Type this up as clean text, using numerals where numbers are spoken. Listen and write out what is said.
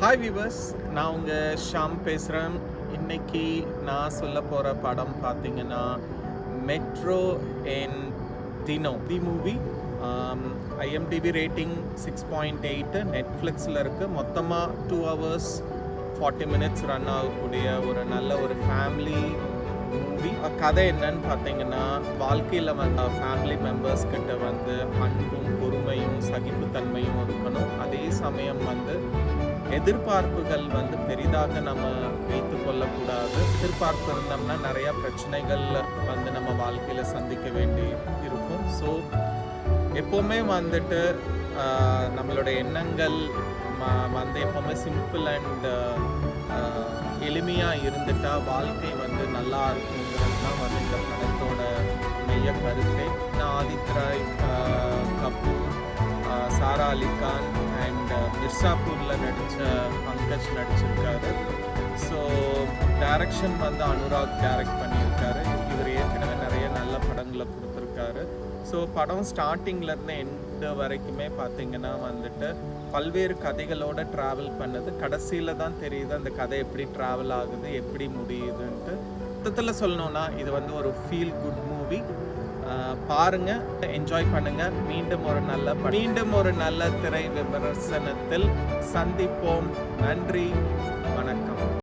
Hi viewers, நான் உங்கள் ஷாம் பேசுகிறேன். இன்னைக்கு நான் சொல்ல போகிற படம் பார்த்தீங்கன்னா Metro In Dino the movie. IMDb rating 6.8, நெட்ஃப்ளிக்ஸில் இருக்குது. மொத்தமாக 2 hours 40 minutes ரன் ஆகக்கூடிய ஒரு நல்ல ஒரு ஃபேமிலி மூவி. கதை என்னன்னு பார்த்தீங்கன்னா, வாழ்க்கையில் வந்து ஃபேமிலி மெம்பர்ஸ் கிட்ட வந்து அன்பும் பொறுமையும் சகிப்புத்தன்மையும் இருக்கணும். அதே சமயம் வந்து எதிர்பார்ப்புகள் வந்து பெரிதாக நம்ம வைத்து கொள்ளக்கூடாது. எதிர்பார்ப்பு இருந்தோம்னா நிறையா பிரச்சனைகள் வந்து நம்ம வாழ்க்கையில் சந்திக்க வேண்டி இருக்கும். ஸோ எப்போவுமே வந்துட்டு நம்மளோட எண்ணங்கள் வந்து எப்போவுமே சிம்பிள் அண்ட் எளிமையாக இருந்துட்டால் வாழ்க்கை வந்து நல்லா இருக்குங்கிறது தான் வந்து இந்த படத்தோட மைய கருத்தை. ஆதித்ய ராய் கபூர், சாரா அலி கான் அண்ட் மிர்சாப்பூரில் நடித்த பங்கஜ் நடிச்சிருக்காரு. ஸோ டைரக்ஷன் வந்து அனுராக் டைரக்ட் பண்ணியிருக்காரு. இவர் ஏற்கனவே நிறைய நல்ல படங்களை கொடுத்துருக்காரு. ஸோ படம் ஸ்டார்டிங்லேருந்து எண்டு வரைக்குமே பார்த்திங்கன்னா வந்துட்டு பல்வேறு கதைகளோடு ட்ராவல் பண்ணுது. கடைசியில் தான் தெரியுது அந்த கதை எப்படி ட்ராவல் ஆகுது, எப்படி முடியுதுன்ட்டு. மொத்தத்தில் சொல்லணுன்னா இது வந்து ஒரு ஃபீல் குட் மூவி. பாருங்க, என்ஜாய் பண்ணுங்க. மீண்டும் ஒரு நல்ல திரை விமர்சனத்தில் சந்திப்போம். நன்றி, வணக்கம்.